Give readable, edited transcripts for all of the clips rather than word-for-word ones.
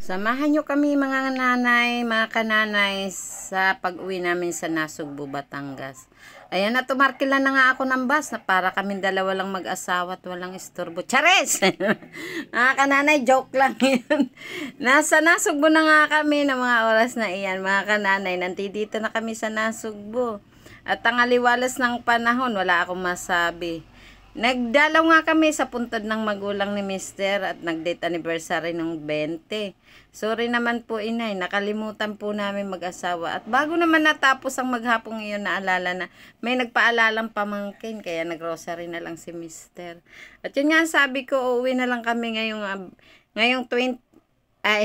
Samahan nyo kami mga nanay, mga kananay sa pag-uwi namin sa Nasugbu, Batangas. Ayan na, tumarkila na nga ako ng bus na para kaming dalawa lang mag-asawa at walang istorbo. Chares! Mga kananay, joke lang yun. Nasa Nasugbu na nga kami ng mga oras na iyan. Mga kananay, nandito na kami sa Nasugbu. At ang aliwalas ng panahon, wala akong masabi. Nagdalaw nga kami sa puntod ng magulang ni Mister at nag-date anniversary ng 20. Sorry naman po inay, nakalimutan po namin mag-asawa. At bago naman natapos ang maghapong iyon, naalala na may nagpaalalang pamangkin, kaya nag-rosary na lang si Mister. At yun nga sabi ko, uuwi na lang kami ngayong 20,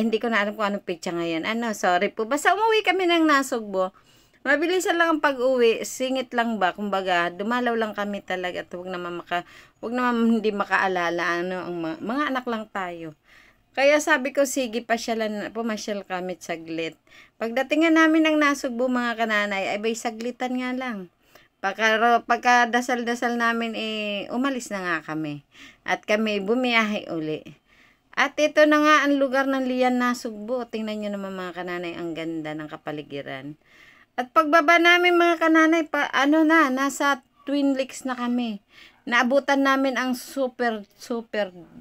hindi ko na alam kung anong pitsa ngayon. Sorry po. Basta umuwi kami ng Nasugbo. Mabilisan lang ang pag-uwi, singit lang ba, kumbaga, dumalaw lang kami talaga at huwag naman hindi makaalala, ang mga anak lang tayo. Kaya sabi ko, sige, pumasyal kami saglit. Pagdating nga namin ng Nasugbu, mga kananay, ay bay saglitan nga lang. Pagka dasal-dasal namin, umalis na nga kami. At kami bumiyahe uli. At ito na nga ang lugar ng Lian Nasugbu. Tingnan nyo naman mga kananay, ang ganda ng kapaligiran. At pagbaba namin mga kananay, nasa Twin Lakes na kami. Naabutan namin ang super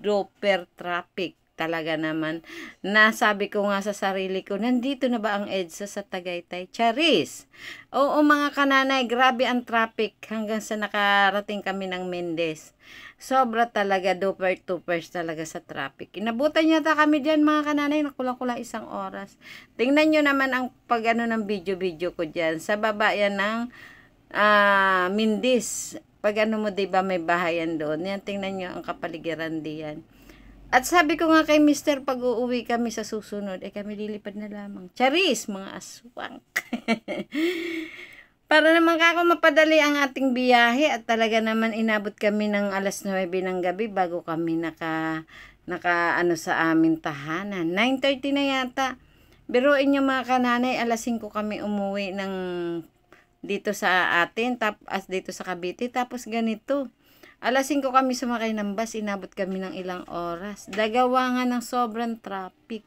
duper traffic. Talaga naman. Nasabi ko nga sa sarili ko, nandito na ba ang EDSA sa Tagaytay? Charis! Oo mga kananay, grabe ang traffic hanggang sa nakarating kami ng Mendez. Sobra talaga, duper-tupers talaga sa traffic. Inabutan yata kami dyan mga kananay, nakulang-kulang 1 oras. Tingnan nyo naman ang ng video-video ko dyan. Sa baba yan ng Mendez. Pag mo diba may bahayan doon. Yan, tingnan nyo ang kapaligiran diyan. At sabi ko nga kay Mister, pag uuwi kami sa susunod, kami lilipad na lamang. Charis, mga aswang. Para naman kako mapadali ang ating biyahe at talaga naman inabot kami ng alas 9 ng gabi bago kami naka sa amin tahanan. 9:30 na yata. Biruin nyo mga kananay, alas 5 kami umuwi dito sa atin, dito sa Cavite, tapos ganito. Alas 5 kami sumakay ng bus, inabot kami ng ilang oras. Dagawa nga ng sobrang traffic.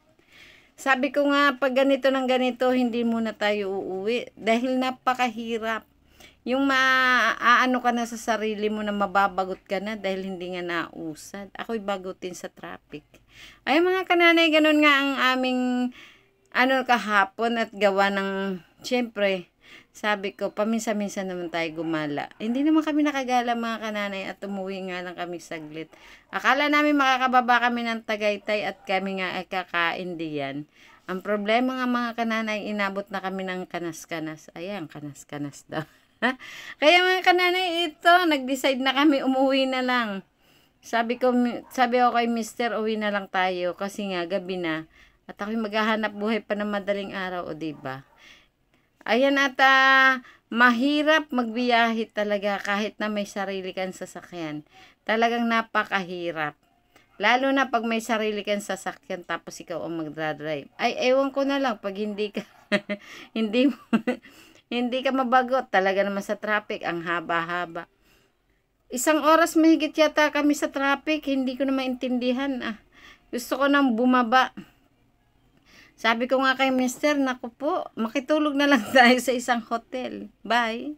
Sabi ko nga, pag ganito ng ganito, hindi muna tayo uuwi. Dahil napakahirap. Yung maaano ka na sa sarili mo na mababagot ka na dahil hindi nga nausad. Ako'y bagutin sa traffic. Ay mga kananay, ganun nga ang aming kahapon at gawa ng, syempre, sabi ko, paminsan-minsan naman tayo gumala. Hindi naman kami nakagala mga kananay at umuwi nga lang kami saglit. Akala namin makakababa kami ng Tagaytay at kami nga ay kakain diyan. Ang problema nga mga kananay, inabot na kami ng kanas-kanas. Ayan, kanas-kanas daw. Kaya mga kananay, ito, nag-decide na kami umuwi na lang. Sabi ko kay Mister, uwi na lang tayo kasi nga gabi na. At ako'y maghahanap buhay pa ng madaling araw, o diba? Ayan at mahirap magbiyahe talaga kahit na may sarili kang sasakyan. Talagang napakahirap. Lalo na pag may sarili kang sasakyan tapos ikaw ang magdadrive. Ay, ewan ko na lang pag hindi ka hindi ka mabagot. Talaga naman sa traffic, ang haba-haba. 1 oras mahigit yata kami sa traffic. Hindi ko na maintindihan. Gusto ko nang bumaba. Sabi ko nga kay Mister, naku po, makitulog na lang tayo sa isang hotel. Bye!